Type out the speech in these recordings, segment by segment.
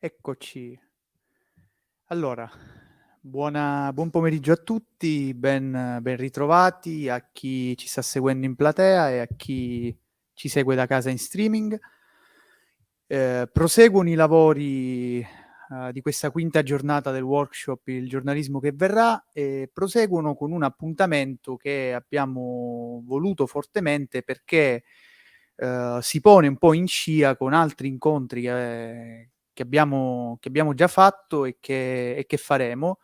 Eccoci. Allora, buon pomeriggio a tutti, ben ritrovati a chi ci sta seguendo in platea e a chi ci segue da casa in streaming. Proseguono i lavori di questa quinta giornata del workshop Il giornalismo che verrà e proseguono con un appuntamento che abbiamo voluto fortemente perché si pone un po' in scia con altri incontri che abbiamo già fatto e che faremo.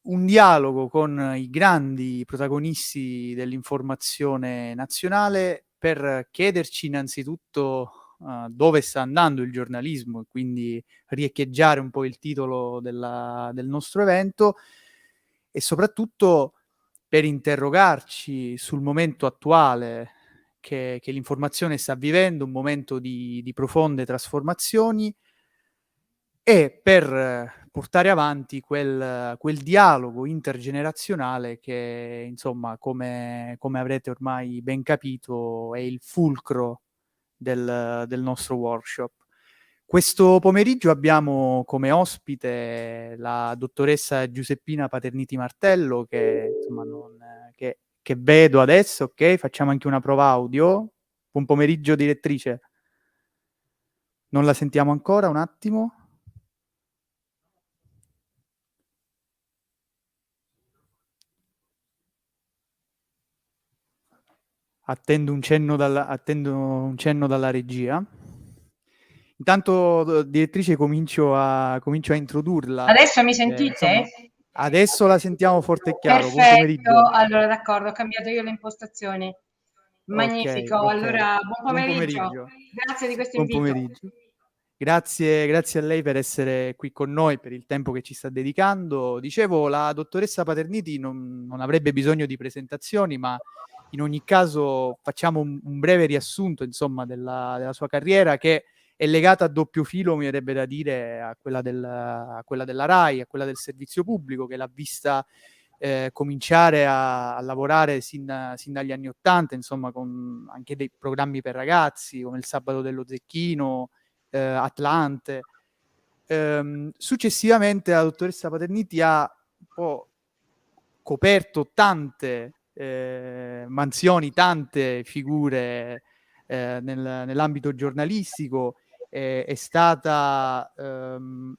Un dialogo con i grandi protagonisti dell'informazione nazionale per chiederci innanzitutto dove sta andando il giornalismo e quindi riecheggiare un po' il titolo del nostro evento e soprattutto per interrogarci sul momento attuale che l'informazione sta vivendo, un momento di profonde trasformazioni e per portare avanti quel dialogo intergenerazionale che, insomma, come avrete ormai ben capito, è il fulcro del nostro workshop. Questo pomeriggio abbiamo come ospite la dottoressa Giuseppina Paterniti Martello, che insomma che vedo adesso, ok? Facciamo anche una prova audio. Buon pomeriggio, direttrice. Non la sentiamo ancora, un attimo. Attendo un cenno dalla regia. Intanto, direttrice, comincio a introdurla. Adesso mi Insomma, sentite? adesso la sentiamo forte e chiaro. Buon Perfetto, pomeriggio. allora d'accordo, ho cambiato io le impostazioni. Ok, Magnifico, ok. allora buon Buon pomeriggio, pomeriggio. grazie di questo Buon invito. pomeriggio. Grazie a lei per essere qui con noi, per il tempo che ci sta dedicando. Dicevo, la dottoressa Paterniti non avrebbe bisogno di presentazioni, ma in ogni caso facciamo un breve riassunto, insomma, della sua carriera che è legata a doppio filo, mi verrebbe da dire, a quella della RAI, a quella del servizio pubblico, che l'ha vista cominciare a lavorare sin dagli anni '80, insomma, con anche dei programmi per ragazzi, come Il Sabato dello Zecchino, Atlante. Successivamente la dottoressa Paterniti ha un po' coperto tante mansioni, tante figure nell'ambito giornalistico, è stata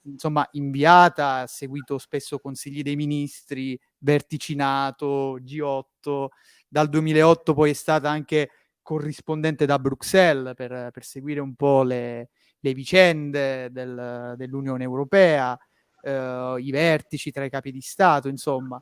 insomma inviata, ha seguito spesso consigli dei ministri, Verticinato, G8, dal 2008 poi è stata anche corrispondente da Bruxelles per seguire un po' le vicende dell'Unione Europea, i vertici tra i capi di Stato, insomma.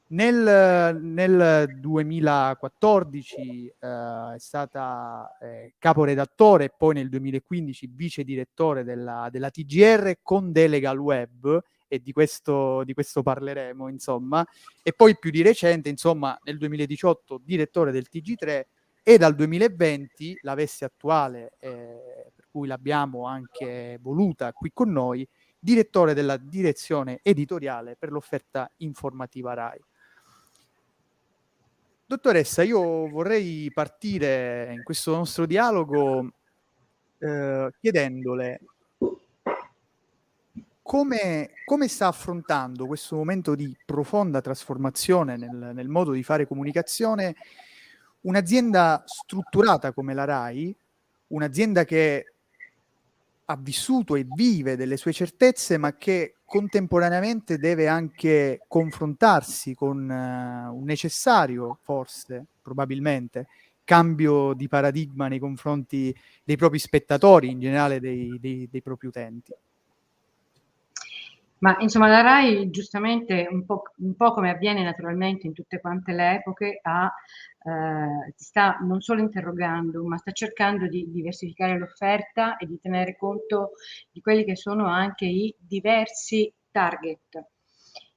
Nel 2014 è stata caporedattore e poi nel 2015 vice direttore della TGR con delega al web, e di questo parleremo, insomma. E poi più di recente, insomma, nel 2018 direttore del TG3 e dal 2020 la veste attuale, per cui l'abbiamo anche voluta qui con noi, direttore della direzione editoriale per l'offerta informativa RAI. Dottoressa, io vorrei partire in questo nostro dialogo chiedendole come sta affrontando questo momento di profonda trasformazione nel modo di fare comunicazione un'azienda strutturata come la RAI, un'azienda che ha vissuto e vive delle sue certezze, ma che contemporaneamente deve anche confrontarsi con un necessario, forse, probabilmente, cambio di paradigma nei confronti dei propri spettatori, in generale dei propri utenti. Ma insomma la RAI giustamente un po' come avviene naturalmente in tutte quante le epoche si sta non solo interrogando ma sta cercando di diversificare l'offerta e di tenere conto di quelli che sono anche i diversi target.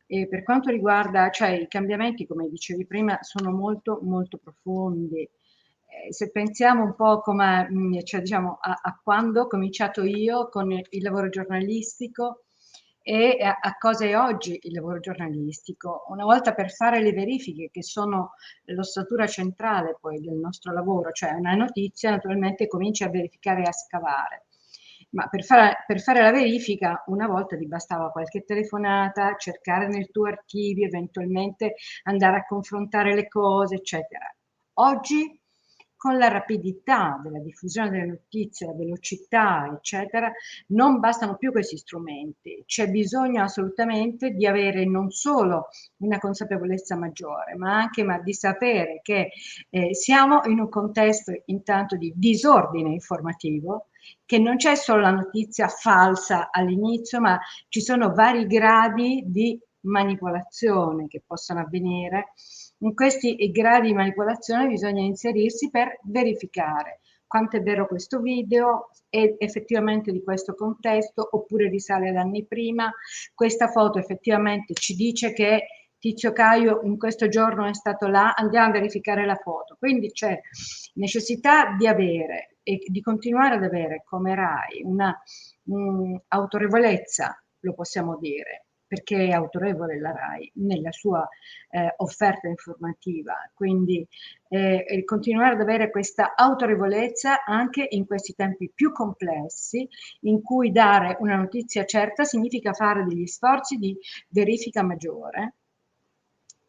E per quanto riguarda, cioè i cambiamenti, come dicevi prima, sono molto molto profondi. Se pensiamo un po' come, cioè diciamo a quando ho cominciato io con il lavoro giornalistico e a cosa è oggi il lavoro giornalistico. Una volta per fare le verifiche che sono l'ossatura centrale poi del nostro lavoro, cioè una notizia naturalmente comincia a verificare e a scavare. Ma per fare la verifica una volta ti bastava qualche telefonata, cercare nel tuo archivio, eventualmente andare a confrontare le cose, eccetera. Oggi, con la rapidità della diffusione delle notizie, la velocità, eccetera, non bastano più questi strumenti. C'è bisogno assolutamente di avere non solo una consapevolezza maggiore, ma anche di sapere che siamo in un contesto intanto di disordine informativo, che non c'è solo la notizia falsa all'inizio, ma ci sono vari gradi di manipolazione che possono avvenire. In questi gradi di manipolazione bisogna inserirsi per verificare quanto è vero questo video, è effettivamente di questo contesto oppure risale ad anni prima, questa foto effettivamente ci dice che Tizio Caio in questo giorno è stato là, andiamo a verificare la foto. Quindi c'è necessità di avere e di continuare ad avere come RAI una autorevolezza, lo possiamo dire, perché è autorevole la RAI nella sua offerta informativa, quindi continuare ad avere questa autorevolezza anche in questi tempi più complessi, in cui dare una notizia certa significa fare degli sforzi di verifica maggiore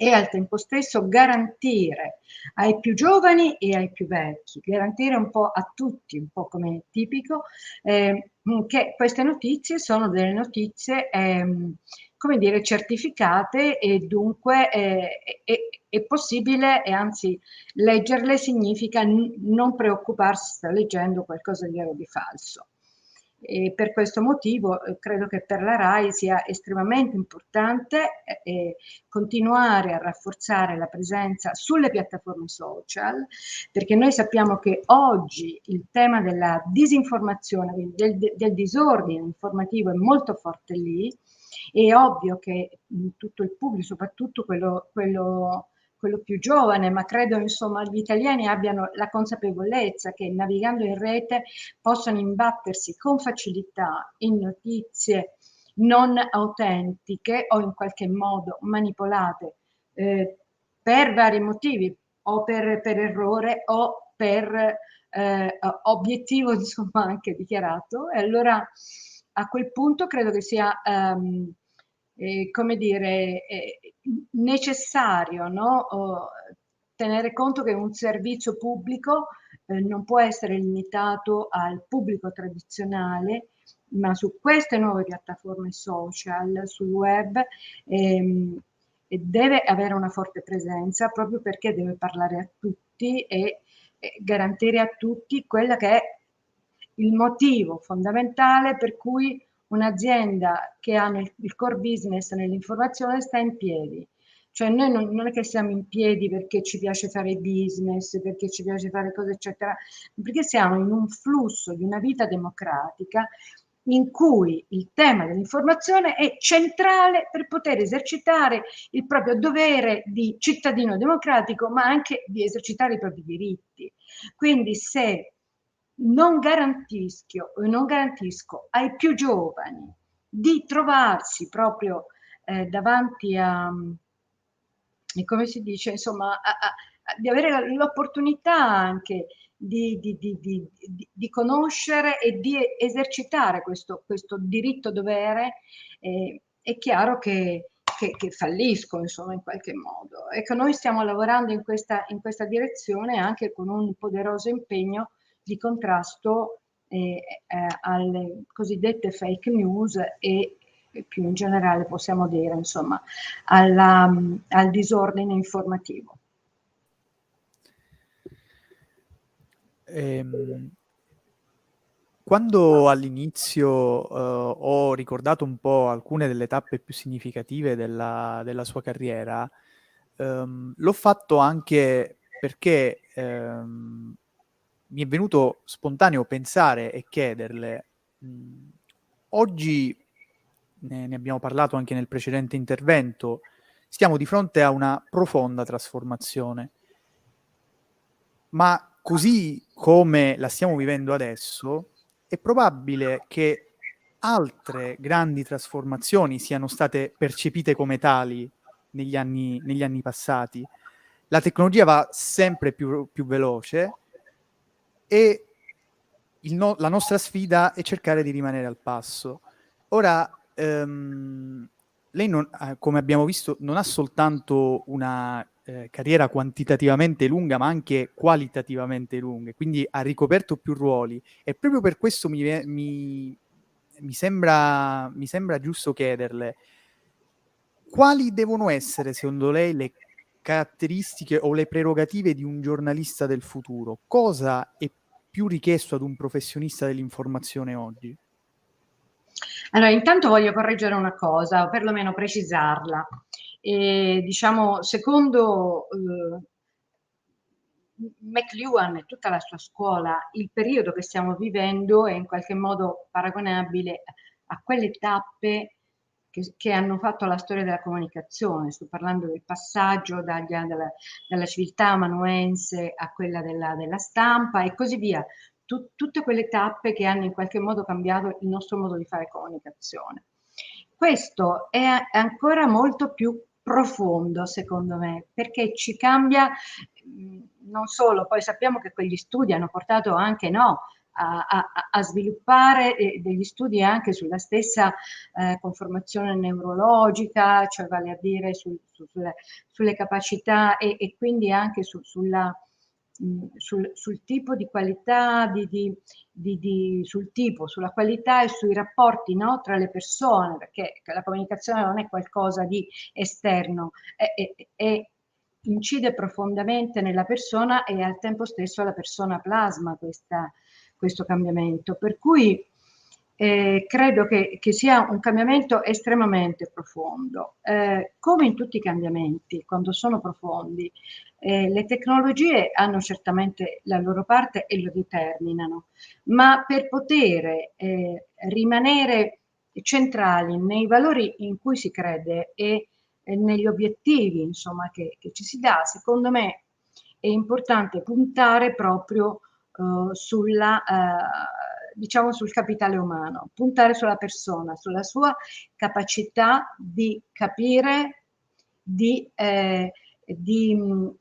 e al tempo stesso garantire ai più giovani e ai più vecchi, garantire un po' a tutti, un po' come tipico, che queste notizie sono delle notizie, come dire, certificate e dunque è possibile, e anzi leggerle significa non preoccuparsi se sta leggendo qualcosa di vero o di falso. E per questo motivo credo che per la RAI sia estremamente importante continuare a rafforzare la presenza sulle piattaforme social, perché noi sappiamo che oggi il tema della disinformazione, quindi del disordine informativo è molto forte lì. È ovvio che tutto il pubblico, soprattutto quello più giovane, ma credo insomma gli italiani abbiano la consapevolezza che navigando in rete possono imbattersi con facilità in notizie non autentiche o in qualche modo manipolate per vari motivi, o per errore o per obiettivo insomma anche dichiarato. E allora a quel punto credo che sia come dire necessario, no? Tenere conto che un servizio pubblico non può essere limitato al pubblico tradizionale, ma su queste nuove piattaforme social, sul web, deve avere una forte presenza proprio perché deve parlare a tutti e garantire a tutti quella che è il motivo fondamentale per cui un'azienda che ha il core business nell'informazione sta in piedi. Cioè noi non è che siamo in piedi perché ci piace fare business, perché ci piace fare cose eccetera, perché siamo in un flusso di una vita democratica in cui il tema dell'informazione è centrale per poter esercitare il proprio dovere di cittadino democratico, ma anche di esercitare i propri diritti. Quindi se non garantisco ai più giovani di trovarsi proprio davanti a, come si dice, insomma, di avere l'opportunità anche di conoscere e di esercitare questo diritto-dovere, è chiaro che fallisco, insomma, in qualche modo. Ecco, noi stiamo lavorando in questa direzione anche con un poderoso impegno di contrasto alle cosiddette fake news e più in generale possiamo dire, insomma, al disordine informativo. Quando all'inizio ho ricordato un po' alcune delle tappe più significative della sua carriera, l'ho fatto anche perché mi è venuto spontaneo pensare e chiederle. Oggi, ne abbiamo parlato anche nel precedente intervento, stiamo di fronte a una profonda trasformazione, ma così come la stiamo vivendo adesso, è probabile che altre grandi trasformazioni siano state percepite come tali negli anni passati. La tecnologia va sempre più veloce e la nostra sfida è cercare di rimanere al passo. Ora, lei, come abbiamo visto, non ha soltanto una carriera quantitativamente lunga, ma anche qualitativamente lunga, quindi ha ricoperto più ruoli. E proprio per questo mi sembra giusto chiederle quali devono essere, secondo lei, le caratteristiche o le prerogative di un giornalista del futuro? Cosa è più richiesto ad un professionista dell'informazione oggi? Allora, intanto voglio correggere una cosa, o perlomeno precisarla. Diciamo, secondo McLuhan e tutta la sua scuola, il periodo che stiamo vivendo è in qualche modo paragonabile a quelle tappe che hanno fatto la storia della comunicazione. Sto parlando del passaggio dalla civiltà amanuense a quella della stampa e così via. Tutte quelle tappe che hanno in qualche modo cambiato il nostro modo di fare comunicazione. Questo è ancora molto più profondo, secondo me, perché ci cambia non solo, poi sappiamo che quegli studi hanno portato anche no, a sviluppare degli studi anche sulla stessa conformazione neurologica, cioè vale a dire sulle capacità e quindi anche sul tipo di qualità, sulla qualità e sui rapporti no, tra le persone, perché la comunicazione non è qualcosa di esterno, è incide profondamente nella persona e al tempo stesso la persona plasma questo cambiamento. Per cui credo che sia un cambiamento estremamente profondo. Come in tutti i cambiamenti, quando sono profondi, le tecnologie hanno certamente la loro parte e lo determinano, ma per poter rimanere centrali nei valori in cui si crede e negli obiettivi insomma, che ci si dà, secondo me è importante puntare proprio diciamo sul capitale umano, puntare sulla persona, sulla sua capacità di capire, di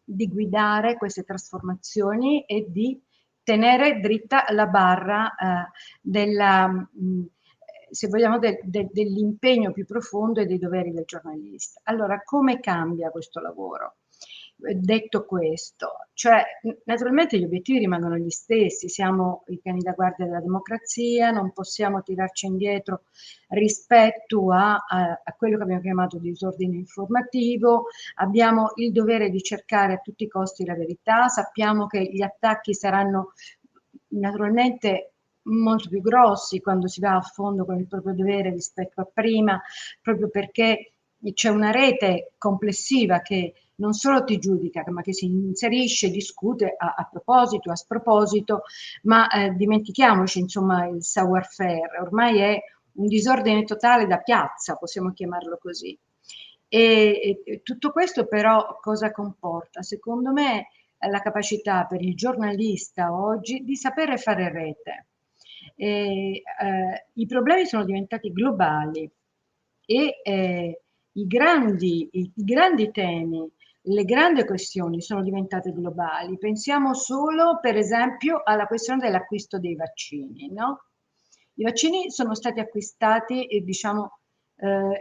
guidare queste trasformazioni e di tenere dritta la barra se vogliamo, dell'impegno più profondo e dei doveri del giornalista. Allora, come cambia questo lavoro? Detto questo, cioè naturalmente gli obiettivi rimangono gli stessi, siamo i cani da guardia della democrazia, non possiamo tirarci indietro rispetto a quello che abbiamo chiamato disordine informativo, abbiamo il dovere di cercare a tutti i costi la verità, sappiamo che gli attacchi saranno naturalmente molto più grossi quando si va a fondo con il proprio dovere rispetto a prima, proprio perché c'è una rete complessiva che non solo ti giudica, ma che si inserisce, discute a proposito, a sproposito, ma dimentichiamoci, insomma, il savoir-faire, ormai è un disordine totale da piazza, possiamo chiamarlo così. E tutto questo però cosa comporta? Secondo me la capacità per il giornalista oggi di sapere fare rete. I problemi sono diventati globali e i grandi temi, le grandi questioni sono diventate globali. Pensiamo solo, per esempio, alla questione dell'acquisto dei vaccini, no? I vaccini sono stati acquistati e diciamo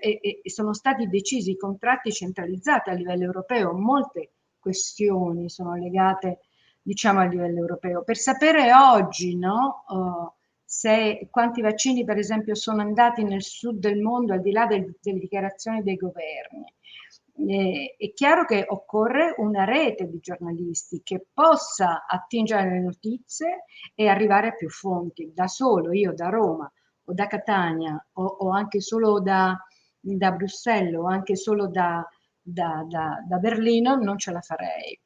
e sono stati decisi i contratti centralizzati a livello europeo. Molte questioni sono legate, diciamo, a livello europeo. Per sapere oggi, no? Quanti vaccini, per esempio, sono andati nel sud del mondo, al di là delle dichiarazioni dei governi. È chiaro che occorre una rete di giornalisti che possa attingere le notizie e arrivare a più fonti. Da solo, io da Roma o da Catania o anche solo da Bruxelles o anche solo da Berlino non ce la farei.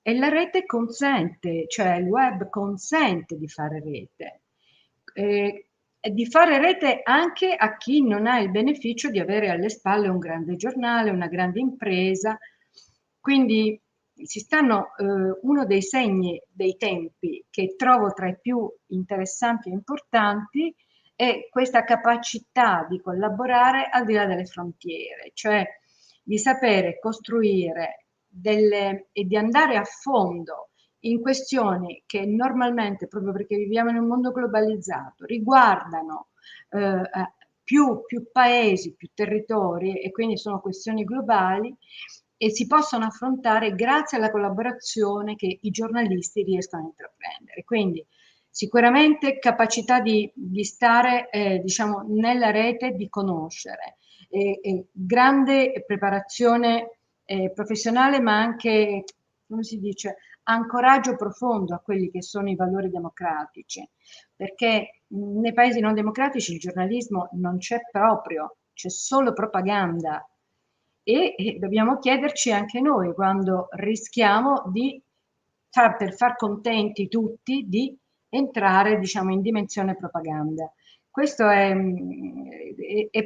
E la rete consente, cioè il web consente di fare rete. E di fare rete anche a chi non ha il beneficio di avere alle spalle un grande giornale, una grande impresa. Quindi uno dei segni dei tempi che trovo tra i più interessanti e importanti è questa capacità di collaborare al di là delle frontiere, cioè di sapere costruire e di andare a fondo in questioni che normalmente, proprio perché viviamo in un mondo globalizzato, riguardano più paesi, più territori, e quindi sono questioni globali, e si possono affrontare grazie alla collaborazione che i giornalisti riescono a intraprendere. Quindi sicuramente capacità di stare diciamo nella rete, di conoscere, grande preparazione professionale, ma anche, come si dice, ancoraggio profondo a quelli che sono i valori democratici, perché nei paesi non democratici il giornalismo non c'è proprio, c'è solo propaganda, e dobbiamo chiederci anche noi, quando rischiamo di per far contenti tutti, di entrare, diciamo, in dimensione propaganda. Questo è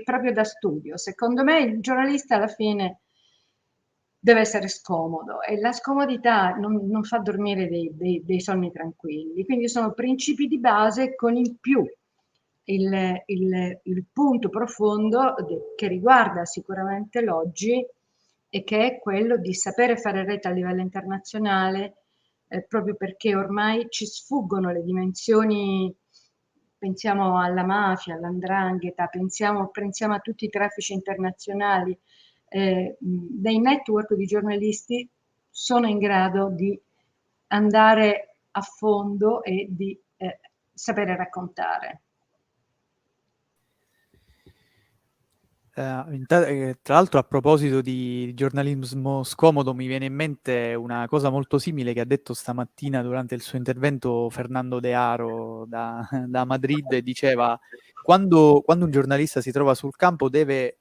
proprio da studio. Secondo me il giornalista alla fine deve essere scomodo, e la scomodità non fa dormire dei sonni tranquilli. Quindi sono principi di base, con in più il punto profondo che riguarda sicuramente l'oggi, e che è quello di sapere fare rete a livello internazionale, proprio perché ormai ci sfuggono le dimensioni. Pensiamo alla mafia, all''ndrangheta, pensiamo a tutti i traffici internazionali. Dei network di giornalisti sono in grado di andare a fondo e di sapere raccontare. Tra l'altro, a proposito di giornalismo scomodo, mi viene in mente una cosa molto simile che ha detto stamattina durante il suo intervento Fernando De Aro da Madrid. Diceva: quando un giornalista si trova sul campo deve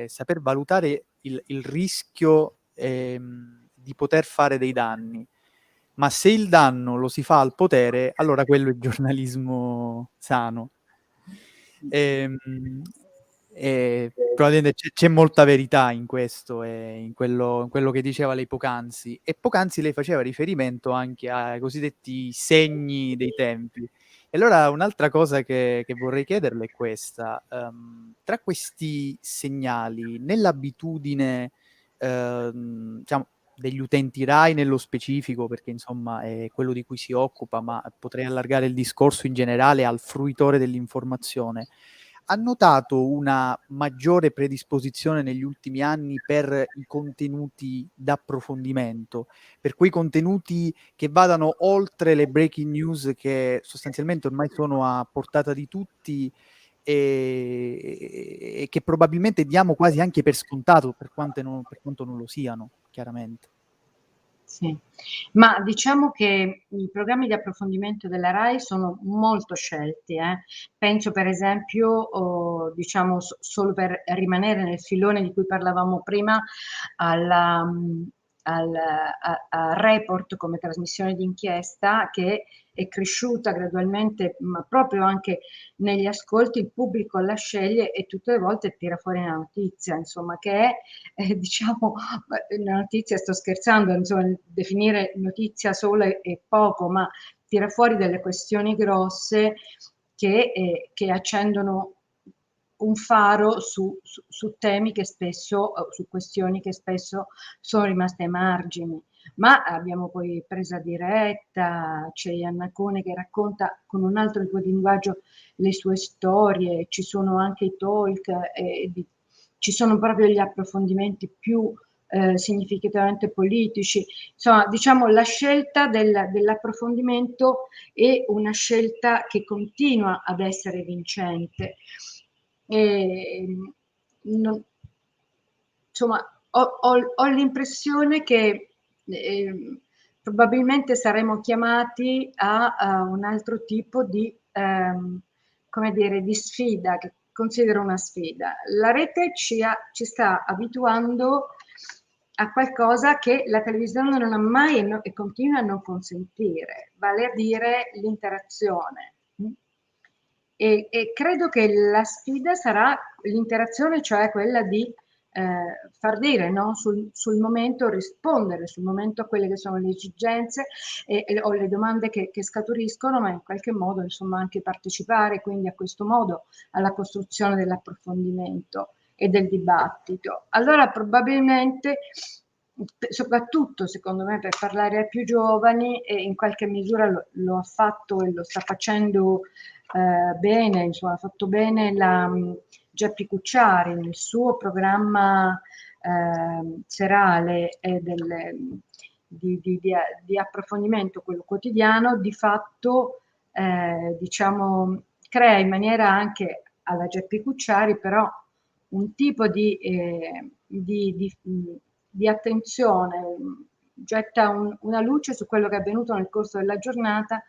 saper valutare il rischio di poter fare dei danni, ma se il danno lo si fa al potere, allora quello è giornalismo sano. Probabilmente c'è molta verità in questo, e in quello che diceva lei poc'anzi. E poc'anzi lei faceva riferimento anche ai cosiddetti segni dei tempi. E allora un'altra cosa che vorrei chiederle è questa: tra questi segnali, nell'abitudine diciamo, degli utenti RAI nello specifico, perché insomma è quello di cui si occupa, ma potrei allargare il discorso in generale al fruitore dell'informazione, ha notato una maggiore predisposizione negli ultimi anni per i contenuti d'approfondimento, per quei contenuti che vadano oltre le breaking news, che sostanzialmente ormai sono a portata di tutti e che probabilmente diamo quasi anche per scontato, per quanto non lo siano, chiaramente. Sì, ma diciamo che i programmi di approfondimento della RAI sono molto scelti, eh. Penso per esempio, diciamo solo per rimanere nel filone di cui parlavamo prima, alla, a Report come trasmissione d'inchiesta, che è cresciuta gradualmente, ma proprio anche negli ascolti il pubblico la sceglie e tutte le volte tira fuori una notizia, insomma, che è diciamo, la notizia, sto scherzando, insomma, definire notizia solo è poco, ma tira fuori delle questioni grosse che accendono un faro su temi che spesso, su questioni che spesso sono rimaste ai margini. Ma abbiamo poi Presa Diretta, c'è Iannacone che racconta con un altro tipo di linguaggio le sue storie, ci sono anche i talk, ci sono proprio gli approfondimenti più significativamente politici. Insomma, diciamo, la scelta dell'approfondimento è una scelta che continua ad essere vincente. Non, insomma, ho l'impressione che probabilmente saremo chiamati a un altro tipo di, come dire, di sfida, che considero una sfida. La rete ci sta abituando a qualcosa che la televisione non ha mai e continua a non consentire, vale a dire l'interazione. E credo che la sfida sarà l'interazione, cioè quella di far dire, no? sul momento, rispondere sul momento a quelle che sono le esigenze o le domande che scaturiscono, ma in qualche modo insomma anche partecipare quindi a questo modo alla costruzione dell'approfondimento e del dibattito. Allora probabilmente soprattutto secondo me per parlare ai più giovani, e in qualche misura lo ha fatto e lo sta facendo bene, insomma, ha fatto bene Geppi Cucciari nel suo programma serale di approfondimento, quello quotidiano, di fatto diciamo crea in maniera anche alla Geppi Cucciari però un tipo di attenzione, getta una luce su quello che è avvenuto nel corso della giornata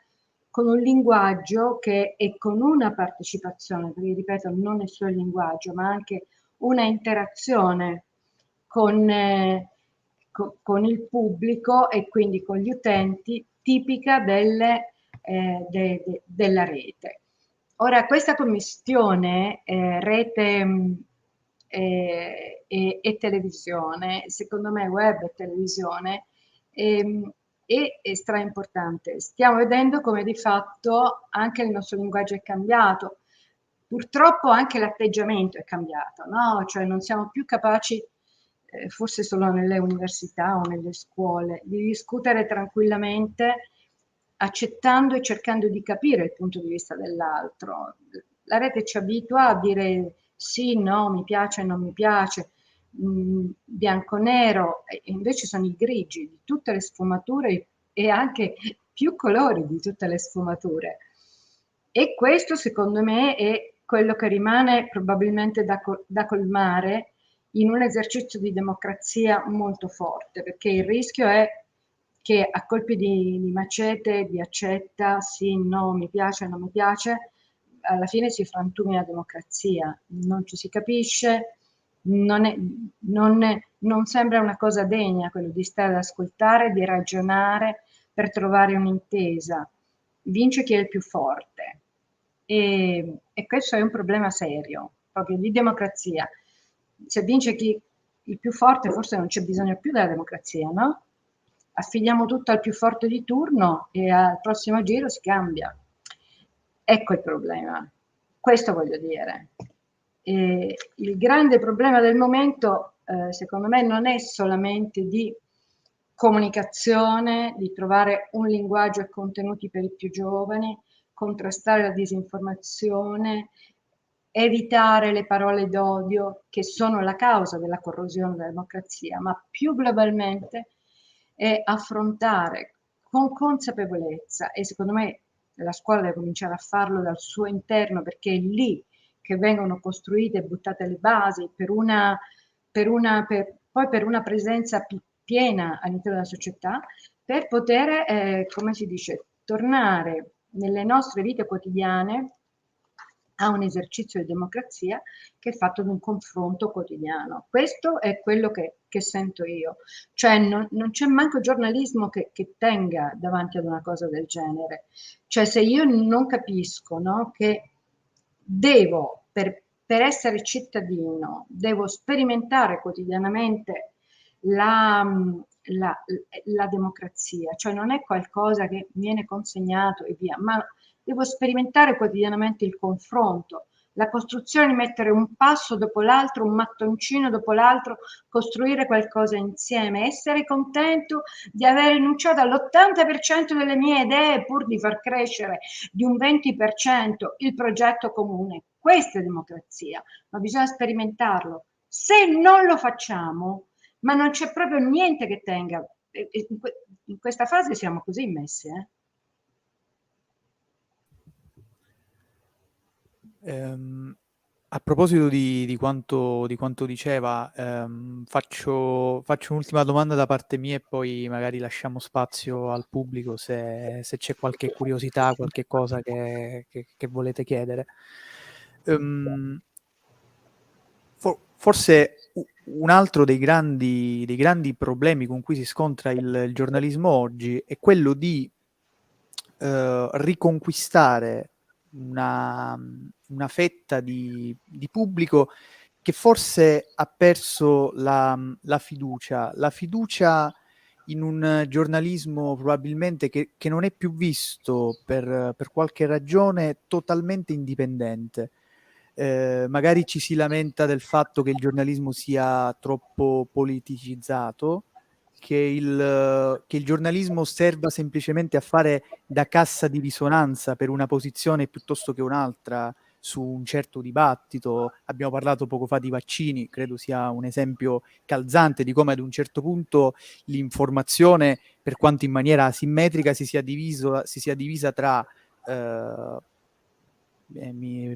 con un linguaggio e con una partecipazione, perché ripeto, non è solo il linguaggio, ma anche una interazione con, con il pubblico e quindi con gli utenti, tipica della rete. Ora, questa commistione rete e televisione, secondo me web e televisione, è stra importante. Stiamo vedendo come di fatto anche il nostro linguaggio è cambiato. Purtroppo anche l'atteggiamento è cambiato, no? Cioè non siamo più capaci, forse solo nelle università o nelle scuole, di discutere tranquillamente accettando e cercando di capire il punto di vista dell'altro. La rete ci abitua a dire sì, no, mi piace, non mi piace, bianco, nero, e invece sono i grigi di tutte le sfumature e anche più colori di tutte le sfumature. E questo secondo me è quello che rimane probabilmente da colmare in un esercizio di democrazia molto forte, perché il rischio è che a colpi di macete, di accetta, sì, no, mi piace, non mi piace, alla fine si frantumi la democrazia, non ci si capisce, non sembra una cosa degna quello di stare ad ascoltare, di ragionare per trovare un'intesa. Vince chi è il più forte. E questo è un problema serio, proprio di democrazia. Se vince chi il più forte, forse non c'è bisogno più della democrazia, no? Affidiamo tutto al più forte di turno e al prossimo giro si cambia. Ecco il problema. Questo voglio dire. E il grande problema del momento, secondo me, non è solamente di comunicazione, di trovare un linguaggio e contenuti per i più giovani, contrastare la disinformazione, evitare le parole d'odio che sono la causa della corrosione della democrazia, ma più globalmente è affrontare con consapevolezza, e secondo me la scuola deve cominciare a farlo dal suo interno, perché è lì che vengono costruite e buttate le basi poi per una presenza più piena all'interno della società, per poter, come si dice, tornare nelle nostre vite quotidiane a un esercizio di democrazia che è fatto di un confronto quotidiano. Questo è quello che sento io. Cioè non c'è manco giornalismo che tenga davanti ad una cosa del genere. Cioè se io non capisco, no, che devo, per essere cittadino, devo sperimentare quotidianamente la, la, la democrazia, cioè non è qualcosa che viene consegnato e via, ma devo sperimentare quotidianamente il confronto, la costruzione di mettere un passo dopo l'altro, un mattoncino dopo l'altro, costruire qualcosa insieme, essere contento di aver rinunciato all'80% delle mie idee pur di far crescere di un 20% il progetto comune. Questa è democrazia, ma bisogna sperimentarlo. Se non lo facciamo, ma non c'è proprio niente che tenga. In questa fase siamo così messi, eh? A proposito di quanto diceva, faccio un'ultima domanda da parte mia e poi magari lasciamo spazio al pubblico se c'è qualche curiosità, qualche cosa che volete chiedere. Forse un altro dei grandi problemi con cui si scontra il giornalismo oggi è quello di riconquistare una fetta di pubblico che forse ha perso la fiducia in un giornalismo probabilmente che non è più visto per qualche ragione totalmente indipendente. Magari ci si lamenta del fatto che il giornalismo sia troppo politicizzato, che il giornalismo serva semplicemente a fare da cassa di risonanza per una posizione piuttosto che un'altra su un certo dibattito. Abbiamo parlato poco fa di vaccini, credo sia un esempio calzante di come ad un certo punto l'informazione, per quanto in maniera asimmetrica, si sia divisa tra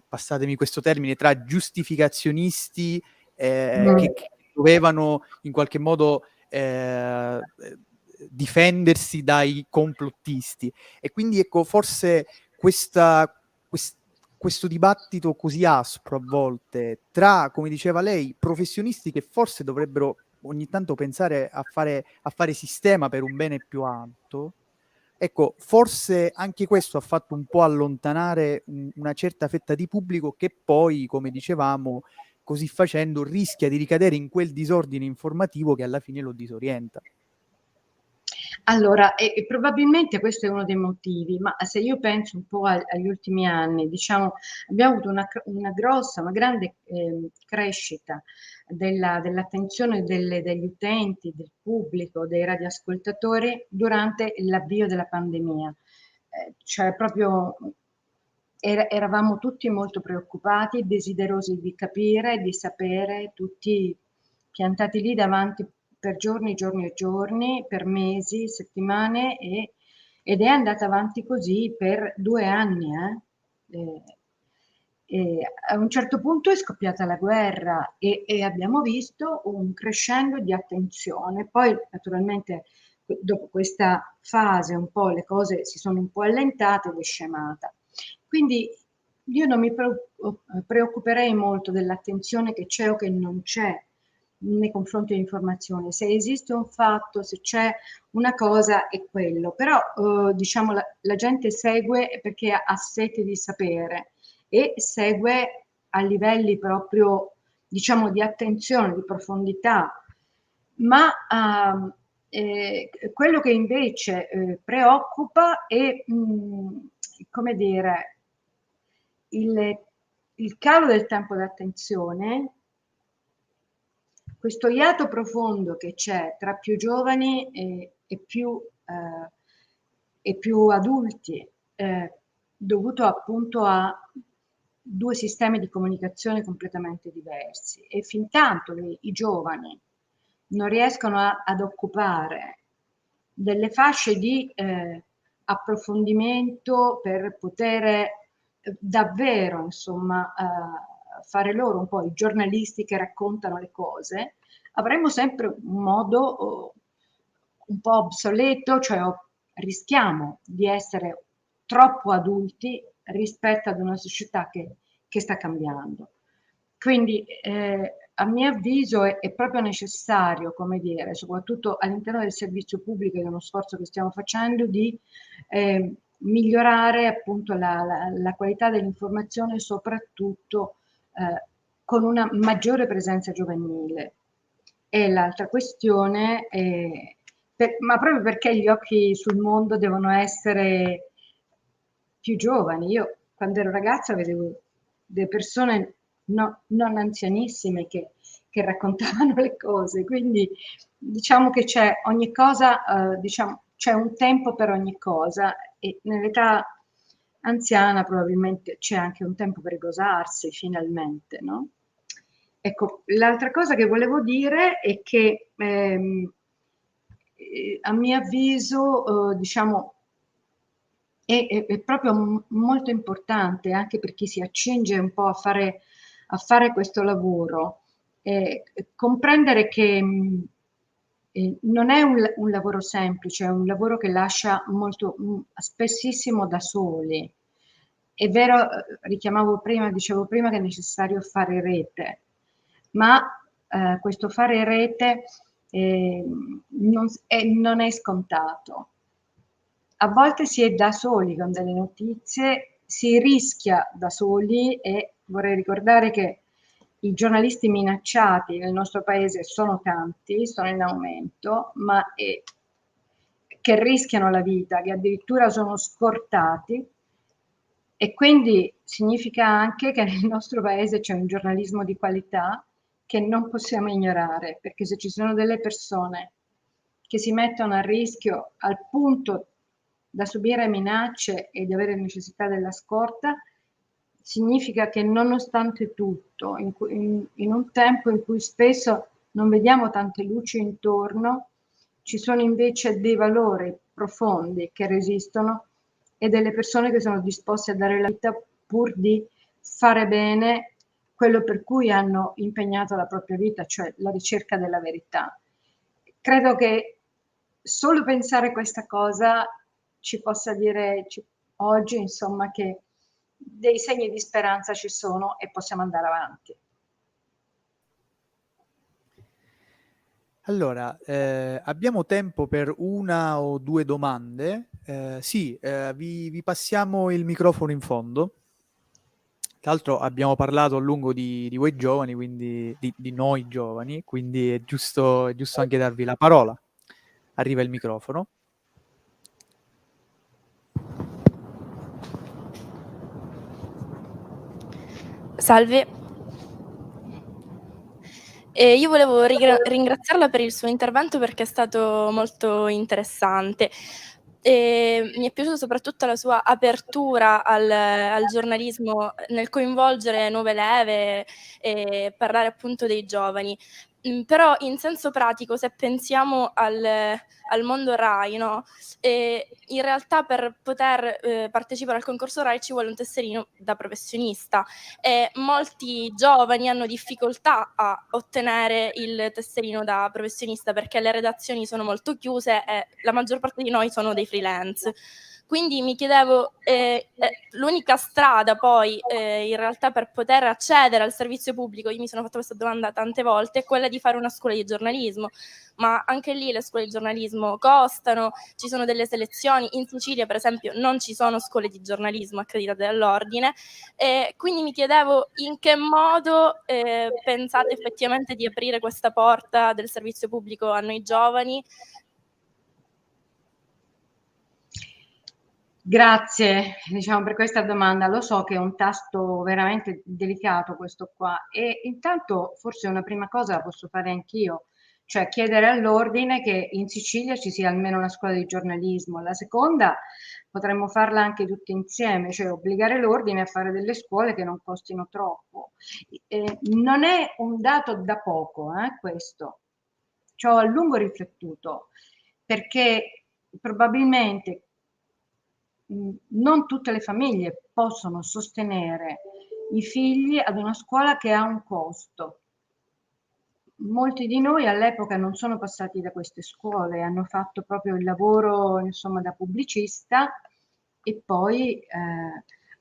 passatemi questo termine, tra giustificazionisti che dovevano in qualche modo difendersi dai complottisti. E quindi ecco, forse questo dibattito così aspro a volte tra, come diceva lei, professionisti che forse dovrebbero ogni tanto pensare a fare sistema per un bene più alto. Ecco, forse anche questo ha fatto un po' allontanare una certa fetta di pubblico che poi, come dicevamo, così facendo rischia di ricadere in quel disordine informativo che alla fine lo disorienta. Allora, probabilmente questo è uno dei motivi, ma se io penso un po' agli ultimi anni, diciamo, abbiamo avuto una grossa, una grande crescita dell'attenzione degli utenti, del pubblico, dei radioascoltatori durante l'avvio della pandemia. Cioè proprio eravamo tutti molto preoccupati, desiderosi di capire, di sapere, tutti piantati lì davanti per giorni e giorni, per mesi, settimane, ed è andata avanti così per 2 anni. E a un certo punto è scoppiata la guerra e abbiamo visto un crescendo di attenzione. Poi naturalmente dopo questa fase un po' le cose si sono un po' allentate ed è scemata. Quindi io non mi preoccuperei molto dell'attenzione che c'è o che non c'è nei confronti dell'informazione. Se esiste un fatto, se c'è una cosa, è quello. Però diciamo la gente segue perché ha sete di sapere e segue a livelli proprio, diciamo, di attenzione, di profondità. Ma quello che invece preoccupa è, come dire, il calo del tempo d'attenzione, questo iato profondo che c'è tra più giovani e più adulti, dovuto appunto a 2 sistemi di comunicazione completamente diversi. E fintanto i giovani non riescono ad occupare delle fasce di approfondimento per poter davvero, insomma, fare loro un po' i giornalisti che raccontano le cose, avremo sempre un modo un po' obsoleto, cioè rischiamo di essere troppo adulti rispetto ad una società che sta cambiando. Quindi a mio avviso è proprio necessario, come dire, soprattutto all'interno del servizio pubblico, che è uno sforzo che stiamo facendo, di migliorare appunto la qualità dell'informazione, soprattutto con una maggiore presenza giovanile. E l'altra questione è, ma proprio perché gli occhi sul mondo devono essere più giovani. Io quando ero ragazza vedevo delle persone non anzianissime che raccontavano le cose, quindi diciamo che c'è ogni cosa, diciamo, c'è un tempo per ogni cosa e nell'età anziana probabilmente c'è anche un tempo per riposarsi finalmente, no? Ecco, l'altra cosa che volevo dire è che a mio avviso, diciamo, è proprio molto importante anche per chi si accinge un po' a fare questo lavoro, comprendere che non è un lavoro semplice, è un lavoro che lascia spessissimo da soli. È vero, dicevo prima che è necessario fare rete, ma questo fare rete non è scontato. A volte si è da soli con delle notizie, si rischia da soli e vorrei ricordare che i giornalisti minacciati nel nostro paese sono tanti, sono in aumento, ma che rischiano la vita, che addirittura sono scortati e quindi significa anche che nel nostro paese c'è un giornalismo di qualità che non possiamo ignorare, perché se ci sono delle persone che si mettono a rischio al punto da subire minacce e di avere necessità della scorta, significa che nonostante tutto, in un tempo in cui spesso non vediamo tante luci intorno, ci sono invece dei valori profondi che resistono e delle persone che sono disposte a dare la vita pur di fare bene quello per cui hanno impegnato la propria vita, cioè la ricerca della verità. Credo che solo pensare questa cosa ci possa dire oggi, insomma, che dei segni di speranza ci sono e possiamo andare avanti. Allora, abbiamo tempo per una o due domande. Sì, vi passiamo il microfono in fondo. Tra l'altro abbiamo parlato a lungo di voi giovani, quindi di noi giovani, quindi è giusto anche darvi la parola. Arriva il microfono. Salve. Io volevo ringraziarla per il suo intervento perché è stato molto interessante. Mi è piaciuta soprattutto la sua apertura al giornalismo nel coinvolgere nuove leve e parlare appunto dei giovani. Però in senso pratico, se pensiamo al mondo Rai, no? In realtà per poter partecipare al concorso Rai ci vuole un tesserino da professionista e molti giovani hanno difficoltà a ottenere il tesserino da professionista perché le redazioni sono molto chiuse e la maggior parte di noi sono dei freelance. Quindi mi chiedevo, l'unica strada poi in realtà per poter accedere al servizio pubblico, io mi sono fatta questa domanda tante volte, è quella di fare una scuola di giornalismo, ma anche lì le scuole di giornalismo costano, ci sono delle selezioni, in Sicilia per esempio non ci sono scuole di giornalismo accreditate dall'ordine, quindi mi chiedevo in che modo pensate effettivamente di aprire questa porta del servizio pubblico a noi giovani. Grazie, diciamo, per questa domanda. Lo so che è un tasto veramente delicato questo qua e intanto forse una prima cosa la posso fare anch'io, cioè chiedere all'ordine che in Sicilia ci sia almeno una scuola di giornalismo. La seconda potremmo farla anche tutti insieme, cioè obbligare l'ordine a fare delle scuole che non costino troppo. Non è un dato da poco, questo. Ci ho a lungo riflettuto perché probabilmente non tutte le famiglie possono sostenere i figli ad una scuola che ha un costo. Molti di noi all'epoca non sono passati da queste scuole, hanno fatto proprio il lavoro, insomma, da pubblicista e poi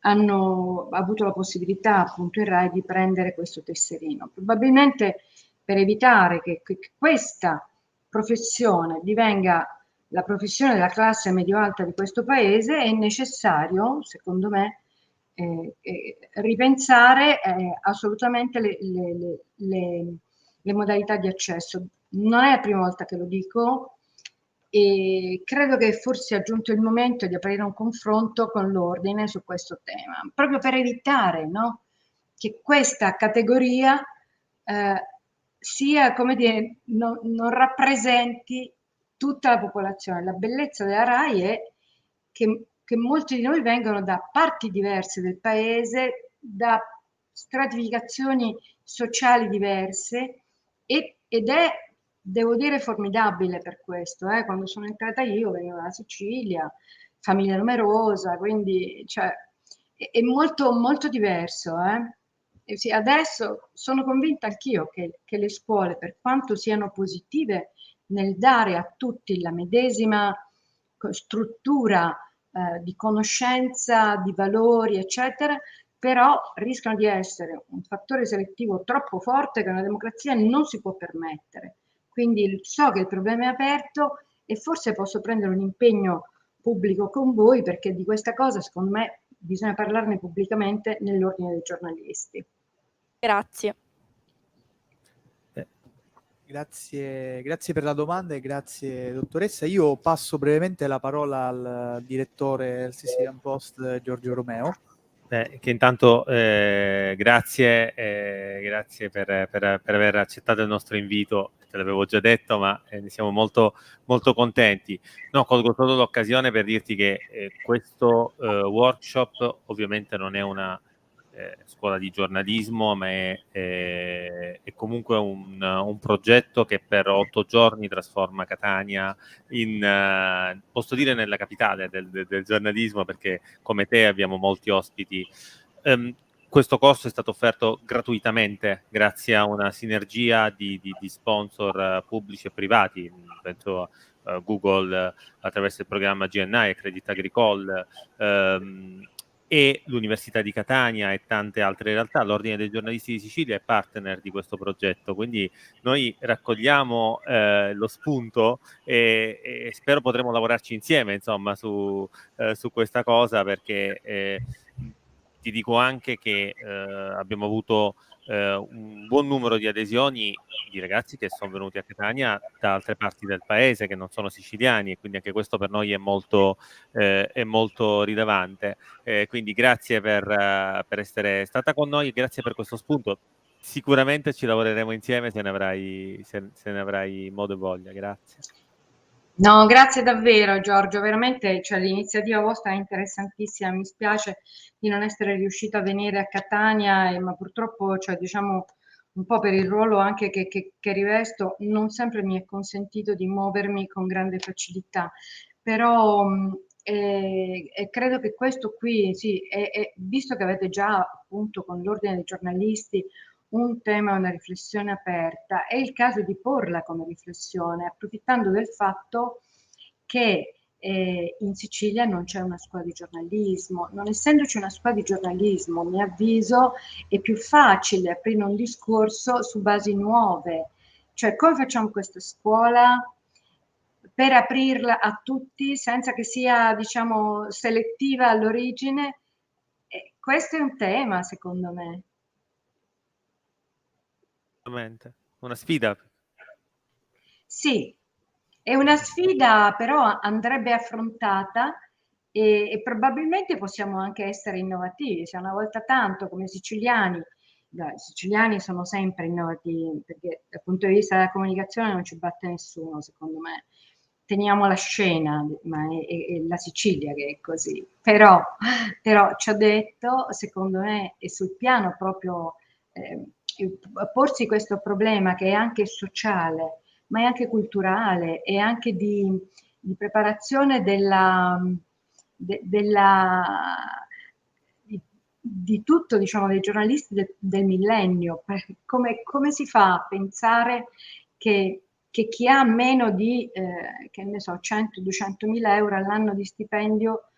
hanno avuto la possibilità, appunto, in Rai di prendere questo tesserino. Probabilmente per evitare che questa professione divenga la professione della classe medio-alta di questo paese è necessario, secondo me, ripensare assolutamente le modalità di accesso. Non è la prima volta che lo dico e credo che forse sia giunto il momento di aprire un confronto con l'ordine su questo tema, proprio per evitare, no, che questa categoria sia, come dire, non rappresenti tutta la popolazione. La bellezza della RAI è che molti di noi vengono da parti diverse del paese, da stratificazioni sociali diverse ed è, devo dire, formidabile per questo. Quando sono entrata io venivo dalla Sicilia, famiglia numerosa, quindi cioè, è molto, molto diverso. E sì, adesso sono convinta anch'io che le scuole, per quanto siano positive nel dare a tutti la medesima struttura di conoscenza, di valori, eccetera, però rischiano di essere un fattore selettivo troppo forte che una democrazia non si può permettere. Quindi so che il problema è aperto e forse posso prendere un impegno pubblico con voi perché di questa cosa, secondo me, bisogna parlarne pubblicamente nell'ordine dei giornalisti. Grazie. Grazie per la domanda e grazie dottoressa. Io passo brevemente la parola al direttore del Sicilian Post Giorgio Romeo. Che intanto grazie per aver accettato il nostro invito, te l'avevo già detto, ma ne siamo molto, molto contenti. No, colgo solo l'occasione per dirti che questo workshop ovviamente non è una scuola di giornalismo, ma è comunque un progetto che per 8 giorni trasforma Catania in, posso dire, nella capitale del giornalismo, perché come te abbiamo molti ospiti. Questo corso è stato offerto gratuitamente grazie a una sinergia di sponsor pubblici e privati, penso a Google attraverso il programma GNI e Credit Agricole, e l'Università di Catania e tante altre realtà. L'Ordine dei giornalisti di Sicilia è partner di questo progetto, quindi noi raccogliamo lo spunto e spero potremo lavorarci insieme, insomma, su questa cosa, perché ti dico anche che abbiamo avuto un buon numero di adesioni di ragazzi che sono venuti a Catania da altre parti del paese, che non sono siciliani, e quindi anche questo per noi è molto rilevante. Quindi grazie per essere stata con noi, grazie per questo spunto. Sicuramente ci lavoreremo insieme se ne avrai modo e voglia. Grazie. No, grazie davvero Giorgio, veramente, cioè, l'iniziativa vostra è interessantissima, mi spiace di non essere riuscita a venire a Catania, ma purtroppo, cioè, diciamo, un po' per il ruolo anche che rivesto, non sempre mi è consentito di muovermi con grande facilità, però credo che questo qui, sì, visto che avete già appunto con l'Ordine dei giornalisti un tema, una riflessione aperta, è il caso di porla come riflessione, approfittando del fatto che in Sicilia non c'è una scuola di giornalismo. Non essendoci una scuola di giornalismo, a mio avviso, è più facile aprire un discorso su basi nuove. Cioè, come facciamo questa scuola per aprirla a tutti senza che sia, diciamo, selettiva all'origine? Questo è un tema, secondo me. Una sfida. Sì, è una sfida, però andrebbe affrontata e probabilmente possiamo anche essere innovativi. Se una volta tanto come siciliani, i siciliani sono sempre innovativi, perché dal punto di vista della comunicazione non ci batte nessuno, secondo me. Teniamo la scena, ma è la Sicilia che è così. Però ci ho detto, secondo me, e sul piano proprio porsi questo problema che è anche sociale, ma è anche culturale e anche di preparazione di tutto, diciamo, dei giornalisti del millennio. Come si fa a pensare che chi ha meno di, che ne so, 100-200 mila euro all'anno di stipendio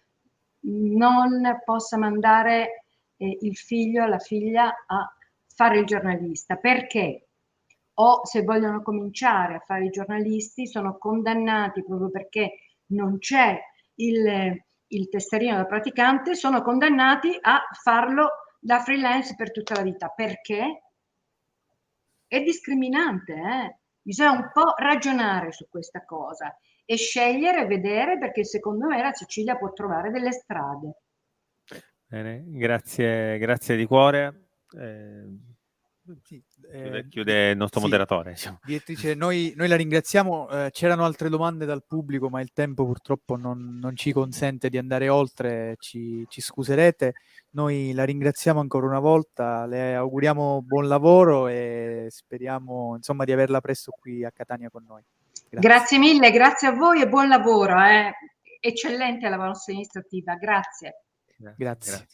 non possa mandare il figlio o la figlia a fare il giornalista? Perché? O se vogliono cominciare a fare i giornalisti sono condannati, proprio perché non c'è il tesserino da praticante, sono condannati a farlo da freelance per tutta la vita. Perché? È discriminante, Bisogna un po' ragionare su questa cosa e scegliere, vedere, perché secondo me la Sicilia può trovare delle strade. Bene, grazie di cuore. Sì, chiude il nostro moderatore. Diciamo. Direttrice, noi la ringraziamo. C'erano altre domande dal pubblico, ma il tempo purtroppo non ci consente di andare oltre. Ci scuserete. Noi la ringraziamo ancora una volta, le auguriamo buon lavoro e speriamo, insomma, di averla presto qui a Catania con noi. Grazie mille, grazie a voi e buon lavoro. Eccellente la vostra iniziativa, grazie. Grazie.